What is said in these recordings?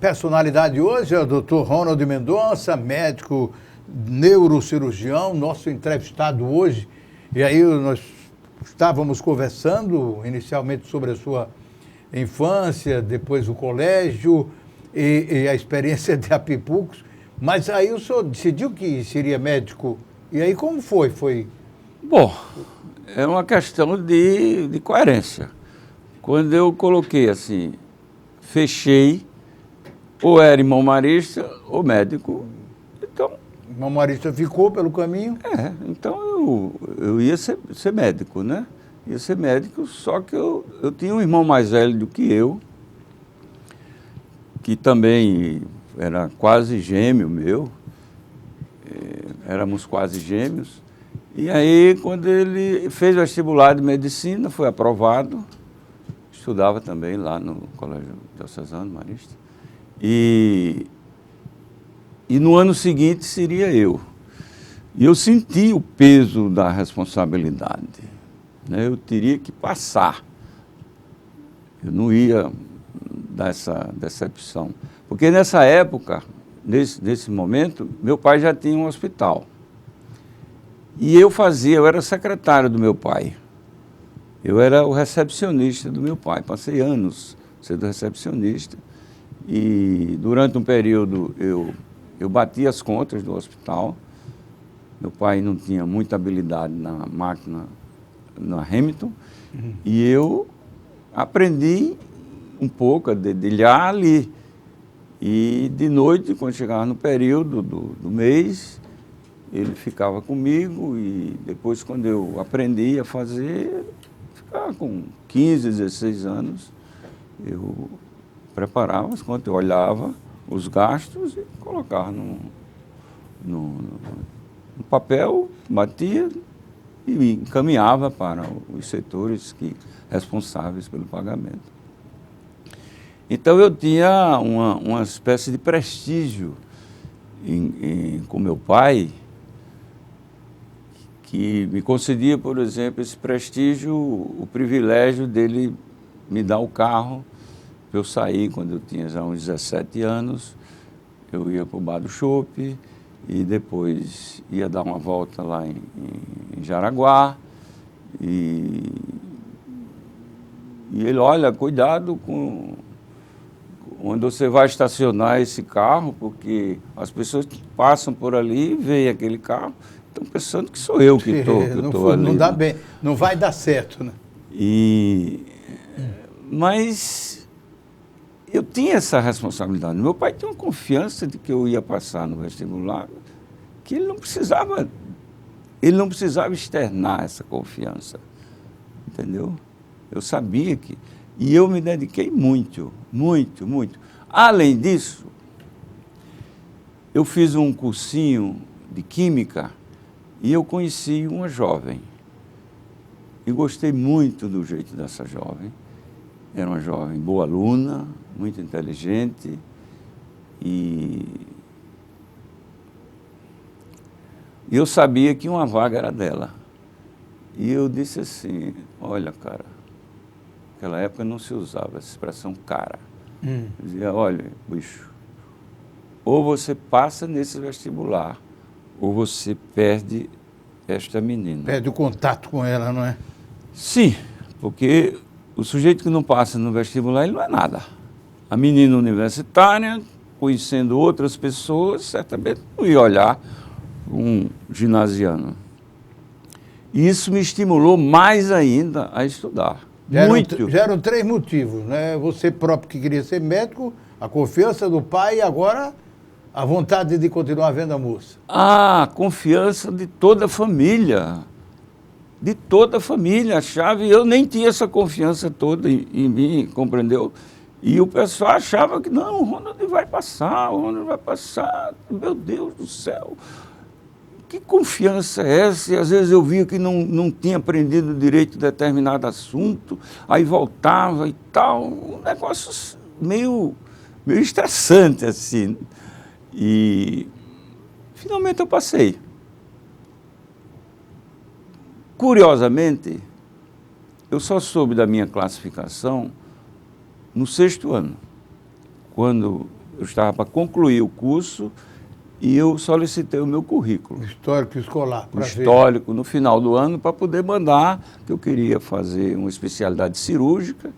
personalidade hoje é o Dr. Ronald Mendonça, médico neurocirurgião, nosso entrevistado hoje. E aí nós estávamos conversando inicialmente sobre a sua infância, depois o colégio e a experiência de Apipucos. Mas aí o senhor decidiu que seria médico. E aí como foi? Bom, é uma questão de coerência. Quando eu coloquei assim, fechei, ou era irmão marista ou médico, então... Irmão marista ficou pelo caminho? Então eu ia ser médico, né? Ia ser médico, só que eu tinha um irmão mais velho do que eu, que também era quase gêmeo meu, éramos quase gêmeos. E aí, quando ele fez vestibular de medicina, foi aprovado, estudava também lá no Colégio Diocesano Marista, e no ano seguinte seria eu. E eu senti o peso da responsabilidade, né? Eu teria que passar, eu não ia dar essa decepção. Porque nessa época, nesse momento, meu pai já tinha um hospital. E eu era secretário do meu pai. Eu era o recepcionista do meu pai. Passei anos sendo recepcionista. E durante um período eu bati as contas do hospital. Meu pai não tinha muita habilidade na máquina, na Hamilton. E eu aprendi um pouco a dedilhar ali. E de noite, quando chegava no período do mês, ele ficava comigo e depois, quando eu aprendi a fazer, ficava com 15, 16 anos, eu preparava as contas, eu olhava os gastos e colocava no papel, batia e encaminhava para os setores responsáveis pelo pagamento. Então eu tinha uma espécie de prestígio com meu pai, que me concedia, por exemplo, esse prestígio, o privilégio dele me dar o carro para eu sair quando eu tinha já uns 17 anos. Eu ia para o Bar do Chopp e depois ia dar uma volta lá em Jaraguá. E ele, olha, cuidado com onde você vai estacionar esse carro, porque as pessoas passam por ali e veem aquele carro, estão pensando que sou eu que estou ali. Não dá bem, não vai dar certo, né? Mas eu tinha essa responsabilidade. Meu pai tinha uma confiança de que eu ia passar no vestibular, que ele não precisava externar essa confiança, entendeu? Eu sabia que... E eu me dediquei muito, muito, muito. Além disso, eu fiz um cursinho de Química e eu conheci uma jovem. E gostei muito do jeito dessa jovem. Era uma jovem boa aluna, muito inteligente. E eu sabia que uma vaga era dela. E eu disse assim, olha, cara, naquela época não se usava essa expressão cara. Eu dizia, olha, bicho, ou você passa nesse vestibular, ou você perde esta menina. Perde o contato com ela, não é? Sim, porque o sujeito que não passa no vestibular, ele não é nada. A menina universitária, conhecendo outras pessoas, certamente não ia olhar um ginasiano. E isso me estimulou mais ainda a estudar. Já eram 3 motivos, né? Você próprio que queria ser médico, a confiança do pai e agora a vontade de continuar vendo a moça. A confiança de toda a família. De toda a família. A chave, eu nem tinha essa confiança toda em mim, compreendeu? E o pessoal achava que, não, o Ronald vai passar, meu Deus do céu. Que confiança é essa? E às vezes eu via que não tinha aprendido direito determinado assunto, aí voltava e tal, um negócio meio estressante assim. E finalmente eu passei. Curiosamente, eu só soube da minha classificação no 6º ano, quando eu estava para concluir o curso e eu solicitei o meu currículo. Histórico escolar. O histórico, no final do ano, para poder mandar, que eu queria fazer uma especialidade cirúrgica.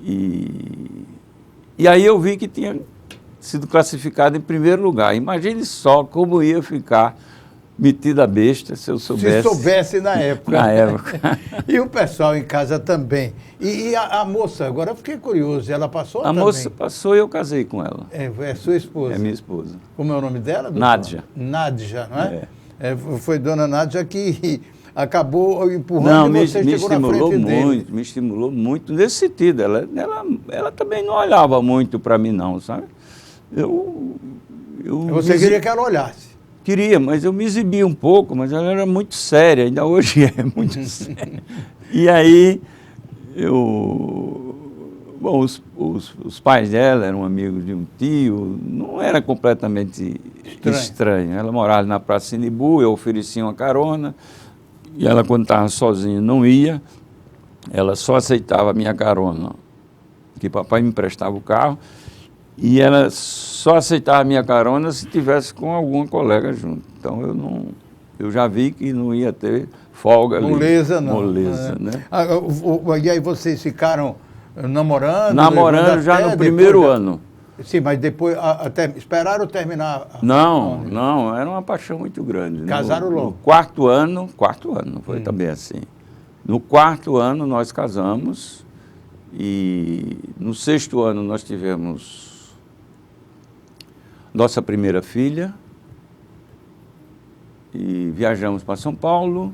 E aí eu vi que tinha sido classificado em primeiro lugar. Imagine só como ia ficar metida a besta se eu soubesse. Se soubesse na época. Na época. E o pessoal em casa também. E a moça, agora eu fiquei curioso, ela passou também? A moça passou e eu casei com ela. É sua esposa? É minha esposa. Como é o nome dela? Doutor? Nádja. Nádja, não é? Foi dona Nádja que acabou empurrando não, e você chegou na frente dele. Me estimulou muito nesse sentido. Ela também não olhava muito para mim, não, sabe? Você queria que ela olhasse? Queria, mas eu me exibia um pouco, mas ela era muito séria, ainda hoje é muito séria. E aí, bom, os pais dela eram amigos de um tio, não era completamente estranho. Ela morava na Praça Sinibu, eu oferecia uma carona, e ela, quando estava sozinha, não ia, ela só aceitava a minha carona, que papai me emprestava o carro, e ela só aceitava a minha carona se tivesse com alguma colega junto. Então eu já vi que não ia ter folga ali. Moleza não. Moleza, né? E aí vocês ficaram namorando? Namorando já no primeiro ano. Sim, mas depois esperaram terminar? Não, era uma paixão muito grande. Casaram logo? No quarto ano, não foi também assim. No quarto ano nós casamos e no sexto ano nós tivemos nossa primeira filha, e viajamos para São Paulo,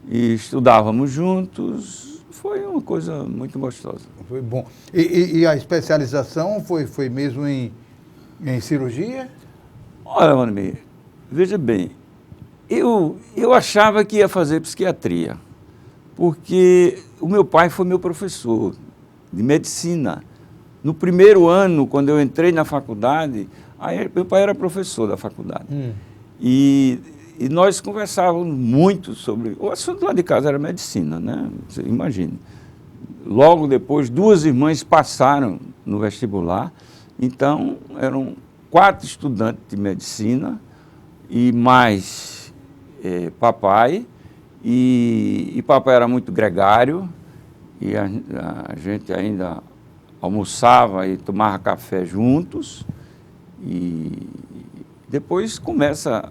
e estudávamos juntos, foi uma coisa muito gostosa. Foi bom. E a especialização foi mesmo em cirurgia? Olha, Vandermeer, veja bem, eu achava que ia fazer psiquiatria, porque o meu pai foi meu professor de medicina. No primeiro ano, quando eu entrei na faculdade, meu pai era professor da faculdade. E nós conversávamos muito sobre... O assunto lá de casa era medicina, né? Você imagina. Logo depois, 2 irmãs passaram no vestibular. Então, eram 4 estudantes de medicina e mais papai. E papai era muito gregário. E a gente ainda almoçava e tomava café juntos. E depois começa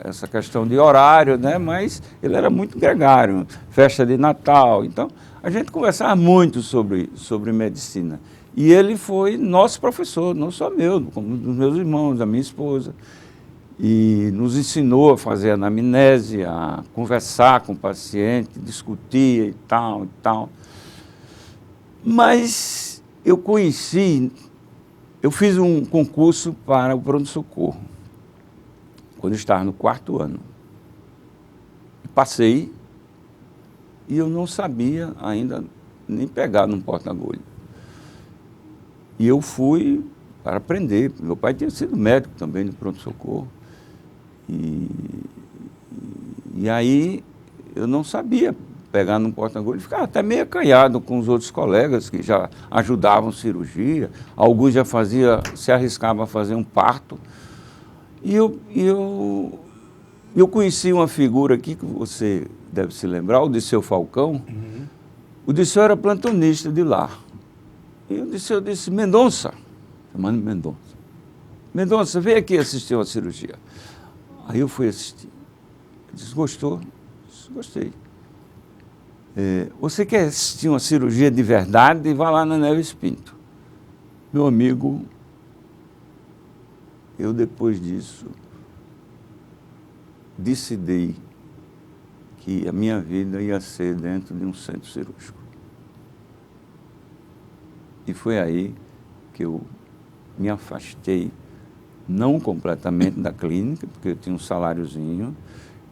essa questão de horário, né? Mas ele era muito gregário, festa de Natal. Então, a gente conversava muito sobre medicina. E ele foi nosso professor, não só meu, como dos meus irmãos, da minha esposa. E nos ensinou a fazer anamnese, a conversar com o paciente, discutir e tal, e tal. Mas eu fiz um concurso para o pronto-socorro, quando eu estava no 4º ano. Passei e eu não sabia ainda nem pegar num porta-agulha. E eu fui para aprender. Meu pai tinha sido médico também no pronto-socorro. E aí eu não sabia pegar num porta-agulha, ficava até meio acanhado com os outros colegas que já ajudavam cirurgia, alguns já se arriscavam a fazer um parto. E eu conheci uma figura aqui que você deve se lembrar, o Disseu Falcão. O Disseu era plantonista de lá. E o Disseu disse, Mendonça, chamando Mendonça, Mendonça, vem aqui assistir uma cirurgia. Aí eu fui assistir. Ele disse, gostou? Eu disse, gostei. Você quer assistir uma cirurgia de verdade? Vá lá na Neves Pinto. Meu amigo, eu depois disso decidi que a minha vida ia ser dentro de um centro cirúrgico. E foi aí que eu me afastei, não completamente da clínica, porque eu tinha um saláriozinho.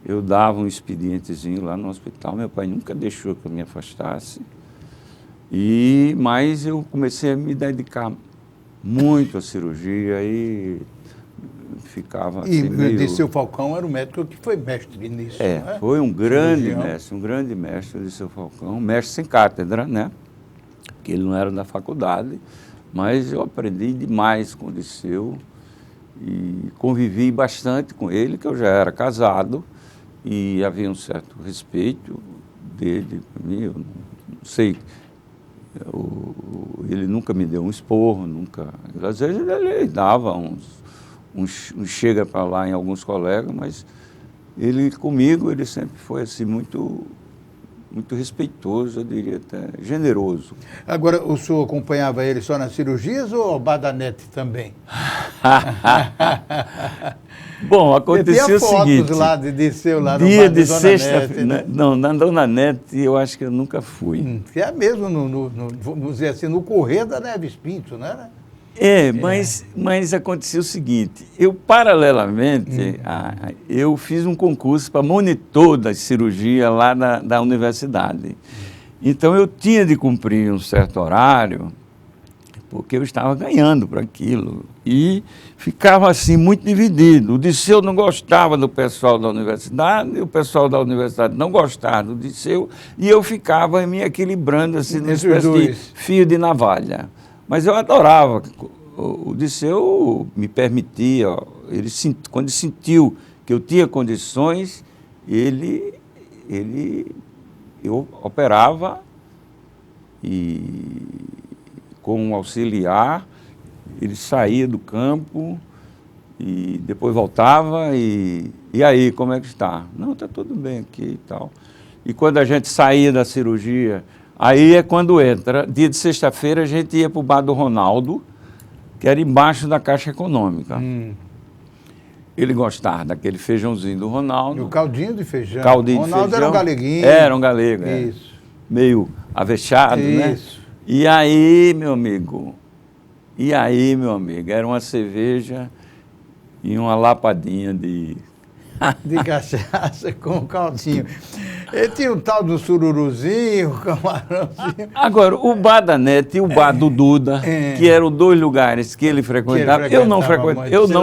Eu dava um expedientezinho lá no hospital, meu pai nunca deixou que eu me afastasse. Mas eu comecei a me dedicar muito à cirurgia e ficava assim meio... Disseu Falcão era o médico que foi mestre nisso, né? Foi um grande mestre, o Disseu Falcão, mestre sem cátedra, né? Que ele não era da faculdade, Mas eu aprendi demais com o Dirceu e convivi bastante com ele, que eu já era casado e havia um certo respeito dele para mim. Eu não sei, ele nunca me deu um esporro, nunca. Às vezes ele dava uns chega para lá em alguns colegas, mas ele comigo, ele sempre foi assim muito respeitoso, eu diria até generoso. Agora, o senhor acompanhava ele só nas cirurgias ou o Badanete também? Bom, aconteceu o seguinte. Fotos lá de Dirceu, lá no dia bar de Dona sexta-feira, Nete, né? não, na Dona Nete eu acho que eu nunca fui. Que é mesmo, vamos dizer assim, no correr da Neves Pinto, não era? Mas aconteceu o seguinte, eu paralelamente, eu fiz um concurso para monitor da cirurgia lá da universidade. Então eu tinha de cumprir um certo horário, porque eu estava ganhando para aquilo. E ficava assim muito dividido. O Dirceu não gostava do pessoal da universidade, o pessoal da universidade não gostava do Dirceu, e eu ficava me equilibrando assim, numa espécie de fio de navalha. Mas eu adorava. O Dirceu me permitia, quando sentiu que eu tinha condições, eu operava e com um auxiliar, ele saía do campo e depois voltava e aí, como é que está? Não, está tudo bem aqui e tal. E quando a gente saía da cirurgia, aí é quando entra, dia de sexta-feira a gente ia para o bar do Ronaldo, que era embaixo da Caixa Econômica. Ele gostava daquele feijãozinho do Ronaldo. E o caldinho de feijão. Caldinho o Ronaldo de feijão. Era um galeguinho. Era um galego, Isso. Meio avexado, né? Isso. E aí, meu amigo, era uma cerveja e uma lapadinha de cachaça com caldinho. Ele tinha um tal do sururuzinho, camarãozinho. Agora, o bar da Nete e o bar do Duda, que eram dois lugares que ele frequentava, eu não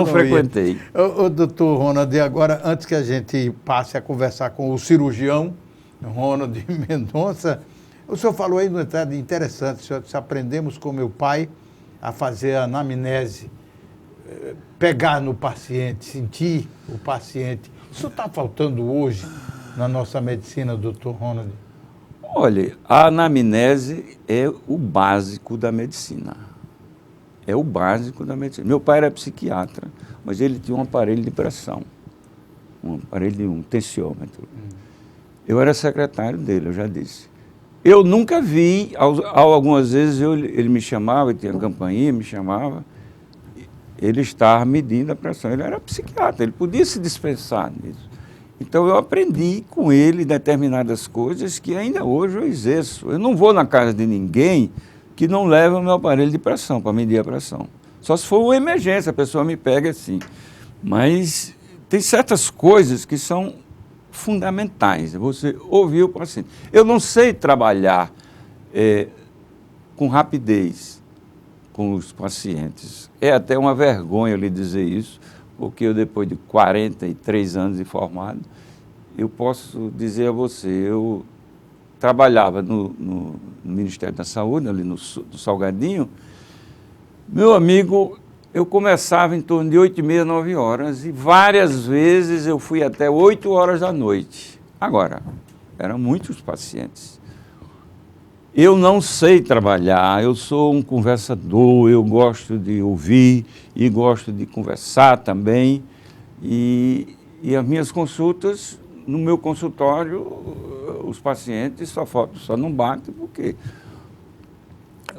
frequentei. Ô, doutor Ronald, e agora, antes que a gente passe a conversar com o cirurgião, Ronald Mendonça, o senhor falou aí no detalhe interessante, senhor, se aprendemos com meu pai a fazer a anamnese, pegar no paciente, sentir o paciente. Isso está faltando hoje na nossa medicina, doutor Ronald? Olha, a anamnese é o básico da medicina. É o básico da medicina. Meu pai era psiquiatra, mas ele tinha um aparelho de pressão, um tensiômetro. Eu era secretário dele, eu já disse. Eu nunca vi, algumas vezes ele me chamava, tinha campainha, me chamava, ele estava medindo a pressão. Ele era psiquiatra, ele podia se dispensar nisso. Então eu aprendi com ele determinadas coisas que ainda hoje eu exerço. Eu não vou na casa de ninguém que não leve o meu aparelho de pressão para medir a pressão. Só se for uma emergência, a pessoa me pega assim. Mas tem certas coisas que são fundamentais, você ouvir o paciente. Eu não sei trabalhar com rapidez com os pacientes. É até uma vergonha lhe dizer isso, porque eu, depois de 43 anos de formado, eu posso dizer a você, eu trabalhava no Ministério da Saúde, ali no Salgadinho. Meu amigo, eu começava em torno de 8h30, 9 horas, e várias vezes eu fui até 8 horas da noite. Agora, eram muitos pacientes. Eu não sei trabalhar, eu sou um conversador, eu gosto de ouvir e gosto de conversar também. E as minhas consultas, no meu consultório, os pacientes só não batem porque...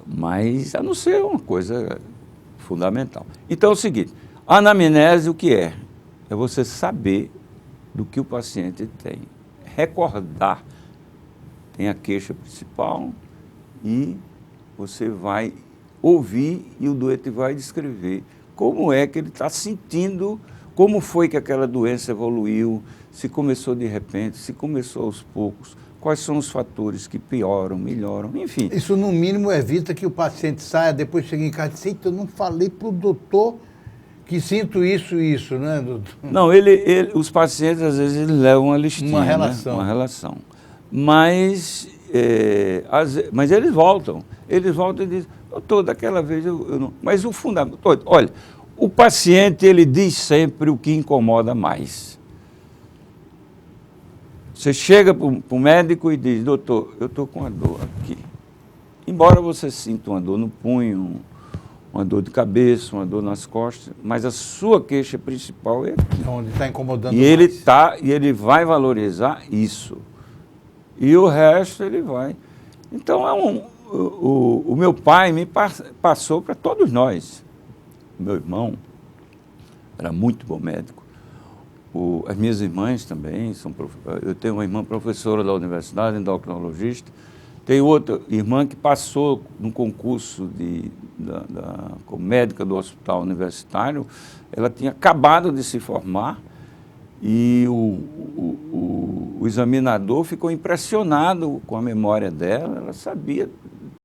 Mas a não ser uma coisa fundamental. Então é o seguinte, a anamnese o que é? É você saber do que o paciente tem, recordar. Tem a queixa principal e você vai ouvir e o doente vai descrever como é que ele está sentindo, como foi que aquela doença evoluiu, se começou de repente, se começou aos poucos, quais são os fatores que pioram, melhoram, enfim. Isso, no mínimo, evita que o paciente saia, depois chegue em casa e diz, eu não falei para o doutor que sinto isso e isso, né, doutor? Não, os pacientes, às vezes, eles levam uma listinha, uma relação. Né? Uma relação. Mas eles voltam e dizem, Doutor, daquela vez eu não... Mas o fundamental... Olha, o paciente, ele diz sempre o que incomoda mais. Você chega para o médico e diz, doutor, eu estou com uma dor aqui. Embora você sinta uma dor no punho, uma dor de cabeça, uma dor nas costas, mas a sua queixa principal é aqui. Onde está incomodando E ele mais. e ele vai valorizar isso. E o resto ele vai. Então, o meu pai me passou para todos nós. Meu irmão era muito bom médico. As minhas irmãs também são eu tenho uma irmã professora da universidade, endocrinologista. Tem outra irmã que passou no concurso como médica do hospital universitário. Ela tinha acabado de se formar e o examinador ficou impressionado com a memória dela. Ela sabia